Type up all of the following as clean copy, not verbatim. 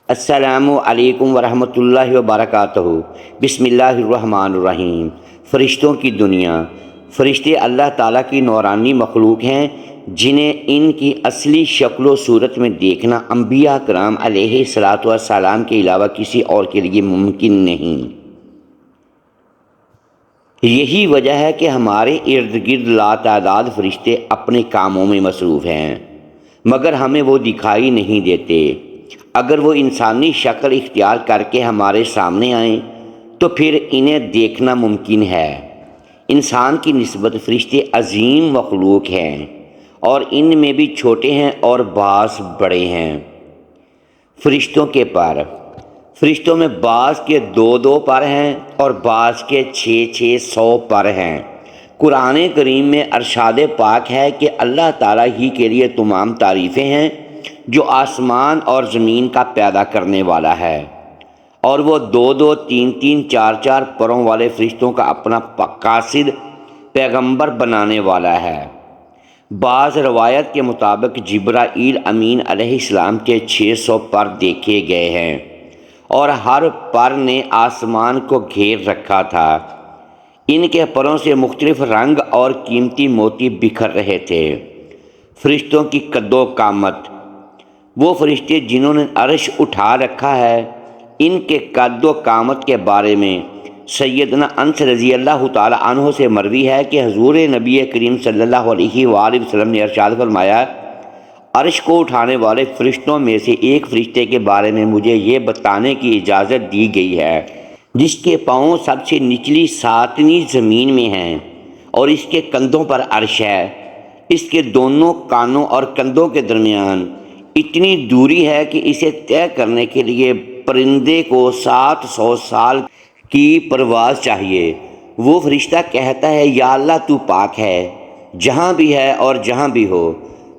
السلام علیکم ورحمۃ اللہ وبرکاتہ۔ بسم اللہ الرحمن الرحیم۔ فرشتوں کی دنیا۔ فرشتے اللہ تعالیٰ کی نورانی مخلوق ہیں جنہیں ان کی اصلی شکل و صورت میں دیکھنا انبیاء کرام علیہ الصلاۃ والسلام کے علاوہ کسی اور کے لیے ممکن نہیں۔ یہی وجہ ہے کہ ہمارے ارد گرد لاتعداد فرشتے اپنے کاموں میں مصروف ہیں، مگر ہمیں وہ دکھائی نہیں دیتے۔ اگر وہ انسانی شکل اختیار کر کے ہمارے سامنے آئیں تو پھر انہیں دیکھنا ممکن ہے۔ انسان کی نسبت فرشتے عظیم مخلوق ہیں اور ان میں بھی چھوٹے ہیں اور بعض بڑے ہیں۔ فرشتوں کے پر۔ فرشتوں میں بعض کے 2 پر ہیں اور بعض کے 600 پر ہیں۔ قرآن کریم میں ارشاد پاک ہے کہ اللہ تعالیٰ ہی کے لیے تمام تعریفیں ہیں جو آسمان اور زمین کا پیدا کرنے والا ہے، اور وہ 2 3 4 پروں والے فرشتوں کا اپنا قاصد پیغمبر بنانے والا ہے۔ بعض روایت کے مطابق جبرائیل امین علیہ السلام کے 600 پر دیکھے گئے ہیں اور ہر پر نے آسمان کو گھیر رکھا تھا۔ ان کے پروں سے مختلف رنگ اور قیمتی موتی بکھر رہے تھے۔ فرشتوں کی قد و قامت۔ وہ فرشتے جنہوں نے عرش اٹھا رکھا ہے، ان کے قد و قامت کے بارے میں سیدنا انس رضی اللہ تعالی عنہ سے مروی ہے کہ حضور نبی کریم صلی اللہ علیہ وآلہ وسلم نے ارشاد فرمایا، عرش کو اٹھانے والے فرشتوں میں سے ایک فرشتے کے بارے میں مجھے یہ بتانے کی اجازت دی گئی ہے جس کے پاؤں سب سے نچلی 7ویں زمین میں ہیں اور اس کے کندھوں پر عرش ہے۔ اس کے دونوں کانوں اور کندھوں کے درمیان اتنی دوری ہے کہ اسے طے کرنے کے لیے پرندے کو 700 سال کی پرواز چاہیے۔ وہ فرشتہ کہتا ہے، یا اللہ تو پاک ہے، جہاں بھی ہے اور جہاں بھی ہو۔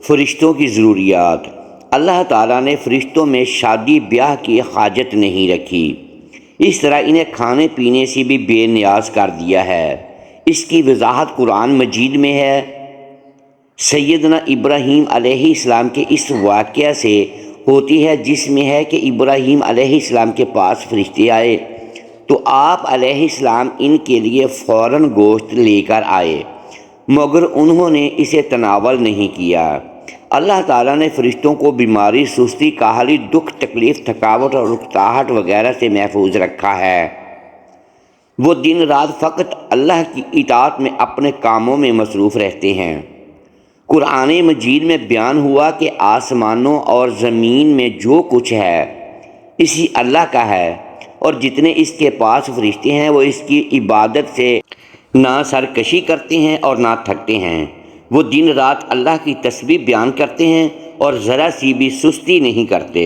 فرشتوں کی ضروریات۔ اللہ تعالیٰ نے فرشتوں میں شادی بیاہ کی حاجت نہیں رکھی، اس طرح انہیں کھانے پینے سے بھی بے نیاز کر دیا ہے۔ اس کی وضاحت قرآن مجید میں ہے۔ سیدنا ابراہیم علیہ السلام کے اس واقعہ سے ہوتی ہے جس میں ہے کہ ابراہیم علیہ السلام کے پاس فرشتے آئے تو آپ علیہ السلام ان کے لیے فوراً گوشت لے کر آئے، مگر انہوں نے اسے تناول نہیں کیا۔ اللہ تعالیٰ نے فرشتوں کو بیماری، سستی، کاہلی، دکھ، تکلیف، تھکاوٹ اور اکتاہٹ وغیرہ سے محفوظ رکھا ہے۔ وہ دن رات فقط اللہ کی اطاعت میں اپنے کاموں میں مصروف رہتے ہیں۔ قرآن مجید میں بیان ہوا کہ آسمانوں اور زمین میں جو کچھ ہے اسی اللہ کا ہے، اور جتنے اس کے پاس فرشتے ہیں وہ اس کی عبادت سے نہ سرکشی کرتے ہیں اور نہ تھکتے ہیں۔ وہ دن رات اللہ کی تسبیح بیان کرتے ہیں اور ذرا سی بھی سستی نہیں کرتے۔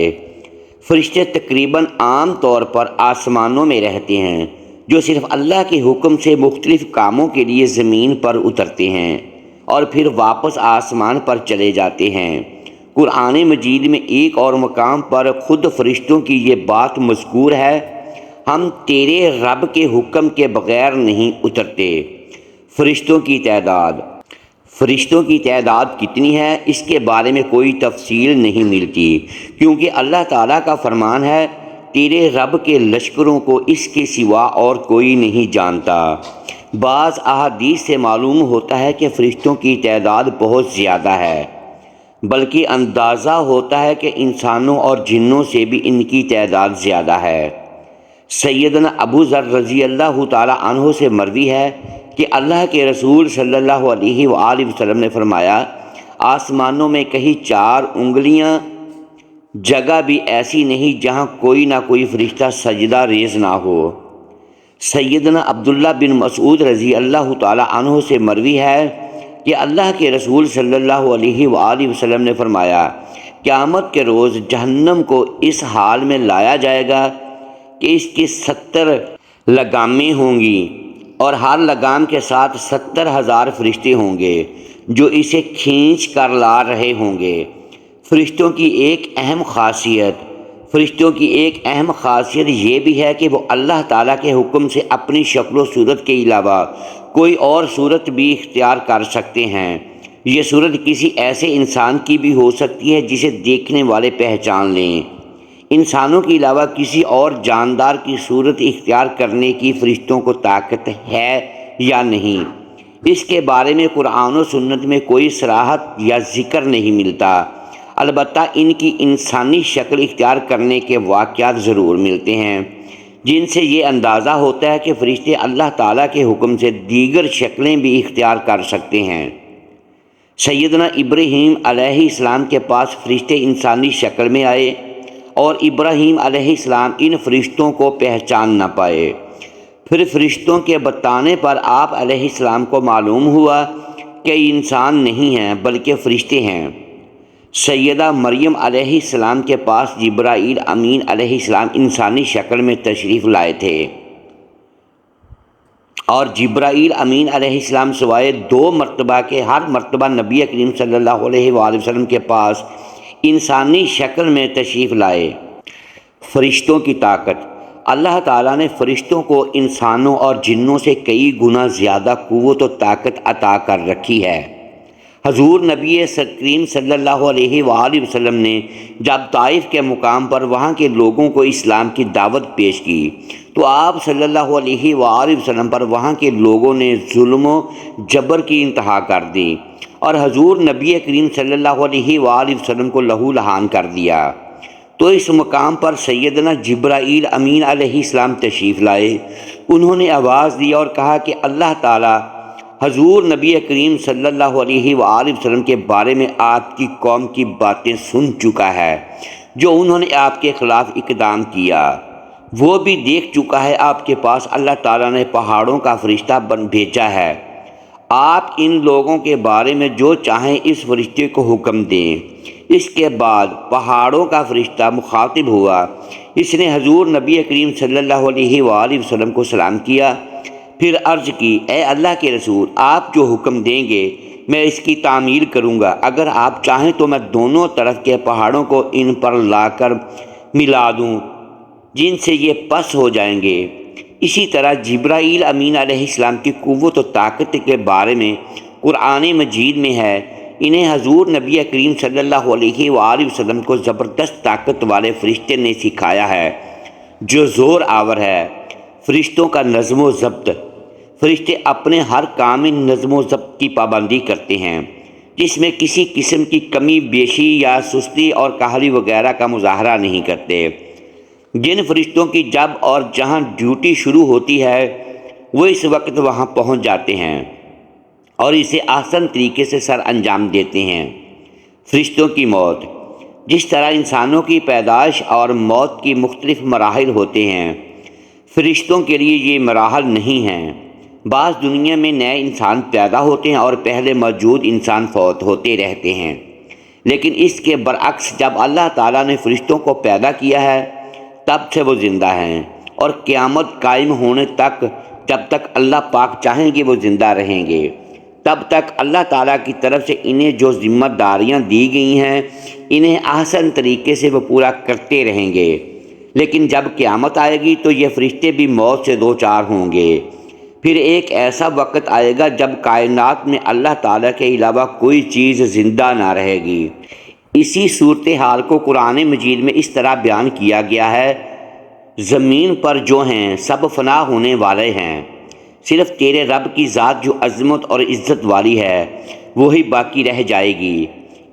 فرشتے تقریباً عام طور پر آسمانوں میں رہتے ہیں جو صرف اللہ کے حکم سے مختلف کاموں کے لیے زمین پر اترتے ہیں اور پھر واپس آسمان پر چلے جاتے ہیں۔ قرآن مجید میں ایک اور مقام پر خود فرشتوں کی یہ بات مذکور ہے، ہم تیرے رب کے حکم کے بغیر نہیں اترتے۔ فرشتوں کی تعداد۔ فرشتوں کی تعداد کتنی ہے اس کے بارے میں کوئی تفصیل نہیں ملتی، کیونکہ اللہ تعالیٰ کا فرمان ہے، تیرے رب کے لشکروں کو اس کے سوا اور کوئی نہیں جانتا۔ بعض احادیث سے معلوم ہوتا ہے کہ فرشتوں کی تعداد بہت زیادہ ہے، بلکہ اندازہ ہوتا ہے کہ انسانوں اور جنوں سے بھی ان کی تعداد زیادہ ہے۔ سیدنا ابو ذر رضی اللہ تعالی عنہ سے مروی ہے کہ اللہ کے رسول صلی اللہ علیہ وآلہ وسلم نے فرمایا، آسمانوں میں کہیں 4 انگلیاں جگہ بھی ایسی نہیں جہاں کوئی نہ کوئی فرشتہ سجدہ ریز نہ ہو۔ سیدنا عبداللہ بن مسعود رضی اللہ تعالی عنہ سے مروی ہے کہ اللہ کے رسول صلی اللہ علیہ وآلہ وسلم نے فرمایا، قیامت کے روز جہنم کو اس حال میں لایا جائے گا کہ اس کی 70 لگامیں ہوں گی اور ہر لگام کے ساتھ 70,000 فرشتے ہوں گے جو اسے کھینچ کر لا رہے ہوں گے۔ فرشتوں کی ایک اہم خاصیت یہ بھی ہے کہ وہ اللہ تعالیٰ کے حکم سے اپنی شکل و صورت کے علاوہ کوئی اور صورت بھی اختیار کر سکتے ہیں۔ یہ صورت کسی ایسے انسان کی بھی ہو سکتی ہے جسے دیکھنے والے پہچان لیں۔ انسانوں کے علاوہ کسی اور جاندار کی صورت اختیار کرنے کی فرشتوں کو طاقت ہے یا نہیں، اس کے بارے میں قرآن و سنت میں کوئی صراحت یا ذکر نہیں ملتا۔ البتہ ان کی انسانی شکل اختیار کرنے کے واقعات ضرور ملتے ہیں، جن سے یہ اندازہ ہوتا ہے کہ فرشتے اللہ تعالیٰ کے حکم سے دیگر شکلیں بھی اختیار کر سکتے ہیں۔ سیدنا ابراہیم علیہ السلام کے پاس فرشتے انسانی شکل میں آئے اور ابراہیم علیہ السلام ان فرشتوں کو پہچان نہ پائے۔ پھر فرشتوں کے بتانے پر آپ علیہ السلام کو معلوم ہوا کہ انسان نہیں ہیں بلکہ فرشتے ہیں۔ سیدہ مریم علیہ السلام کے پاس جبرائیل امین علیہ السلام انسانی شکل میں تشریف لائے تھے، اور جبرائیل امین علیہ السلام سوائے 2 مرتبہ کے ہر مرتبہ نبی کریم صلی اللہ علیہ وآلہ وسلم کے پاس انسانی شکل میں تشریف لائے۔ فرشتوں کی طاقت۔ اللہ تعالیٰ نے فرشتوں کو انسانوں اور جنوں سے کئی گنا زیادہ قوت و طاقت عطا کر رکھی ہے۔ حضور نبی کریم صلی اللہ علیہ وآلہ وسلم نے جب طائف کے مقام پر وہاں کے لوگوں کو اسلام کی دعوت پیش کی تو آپ صلی اللہ علیہ وآلہ وسلم پر وہاں کے لوگوں نے ظلم و جبر کی انتہا کر دی اور حضور نبی کریم صلی اللہ علیہ وآلہ وسلم کو لہو لہان کر دیا۔ تو اس مقام پر سیدنا جبرائیل امین علیہ السلام تشریف لائے۔ انہوں نے آواز دی اور کہا کہ اللہ تعالیٰ حضور نبی کریم صلی اللہ علیہ وآلہ وسلم کے بارے میں آپ کی قوم کی باتیں سن چکا ہے، جو انہوں نے آپ کے خلاف اقدام کیا وہ بھی دیکھ چکا ہے۔ آپ کے پاس اللہ تعالیٰ نے پہاڑوں کا فرشتہ بھیجا ہے۔ آپ ان لوگوں کے بارے میں جو چاہیں اس فرشتے کو حکم دیں۔ اس کے بعد پہاڑوں کا فرشتہ مخاطب ہوا۔ اس نے حضور نبی کریم صلی اللہ علیہ وآلہ وسلم کو سلام کیا، پھر عرض کی، اے اللہ کے رسول، آپ جو حکم دیں گے میں اس کی تعمیل کروں گا۔ اگر آپ چاہیں تو میں دونوں طرف کے پہاڑوں کو ان پر لا کر ملا دوں جن سے یہ پس ہو جائیں گے۔ اسی طرح جبرائیل امین علیہ السلام کی قوت و طاقت کے بارے میں قرآن مجید میں ہے، انہیں حضور نبی کریم صلی اللہ علیہ وآلہ وسلم کو زبردست طاقت والے فرشتے نے سکھایا ہے جو زور آور ہے۔ فرشتوں کا نظم و ضبط۔ فرشتے اپنے ہر کام میں نظم و ضبط کی پابندی کرتے ہیں، جس میں کسی قسم کی کمی بیشی یا سستی اور کاہلی وغیرہ کا مظاہرہ نہیں کرتے۔ جن فرشتوں کی جب اور جہاں ڈیوٹی شروع ہوتی ہے وہ اس وقت وہاں پہنچ جاتے ہیں اور اسے آسان طریقے سے سر انجام دیتے ہیں۔ فرشتوں کی موت۔ جس طرح انسانوں کی پیدائش اور موت کی مختلف مراحل ہوتے ہیں، فرشتوں کے لیے یہ مراحل نہیں ہیں۔ بعض دنیا میں نئے انسان پیدا ہوتے ہیں اور پہلے موجود انسان فوت ہوتے رہتے ہیں، لیکن اس کے برعکس جب اللہ تعالیٰ نے فرشتوں کو پیدا کیا ہے تب سے وہ زندہ ہیں اور قیامت قائم ہونے تک، جب تک اللہ پاک چاہیں گے وہ زندہ رہیں گے۔ تب تک اللہ تعالیٰ کی طرف سے انہیں جو ذمہ داریاں دی گئی ہیں انہیں احسن طریقے سے وہ پورا کرتے رہیں گے، لیکن جب قیامت آئے گی تو یہ فرشتے بھی موت سے دوچار ہوں گے۔ پھر ایک ایسا وقت آئے گا جب کائنات میں اللہ تعالیٰ کے علاوہ کوئی چیز زندہ نہ رہے گی۔ اسی صورتحال کو قرآن مجید میں اس طرح بیان کیا گیا ہے، زمین پر جو ہیں سب فنا ہونے والے ہیں، صرف تیرے رب کی ذات جو عظمت اور عزت والی ہے وہی باقی رہ جائے گی۔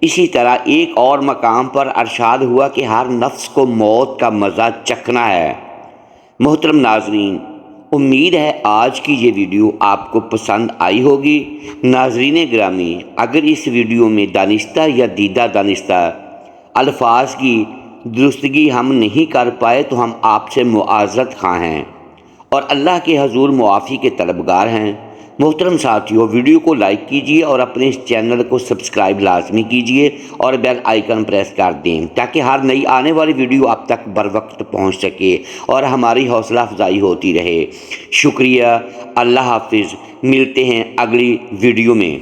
اسی طرح ایک اور مقام پر ارشاد ہوا کہ ہر نفس کو موت کا مزہ چکھنا ہے۔ محترم ناظرین، امید ہے آج کی یہ ویڈیو آپ کو پسند آئی ہوگی۔ ناظرین گرامی، اگر اس ویڈیو میں دانستہ یا دیدہ دانستہ الفاظ کی درستگی ہم نہیں کر پائے تو ہم آپ سے معذرت خواہ ہیں اور اللہ کے حضور معافی کے طلبگار ہیں۔ محترم ساتھیو، ویڈیو کو لائک کیجئے اور اپنے اس چینل کو سبسکرائب لازمی کیجئے اور بیل آئیکن پریس کر دیں تاکہ ہر نئی آنے والی ویڈیو آپ تک بر وقت پہنچ سکے اور ہماری حوصلہ افزائی ہوتی رہے۔ شکریہ، اللہ حافظ، ملتے ہیں اگلی ویڈیو میں۔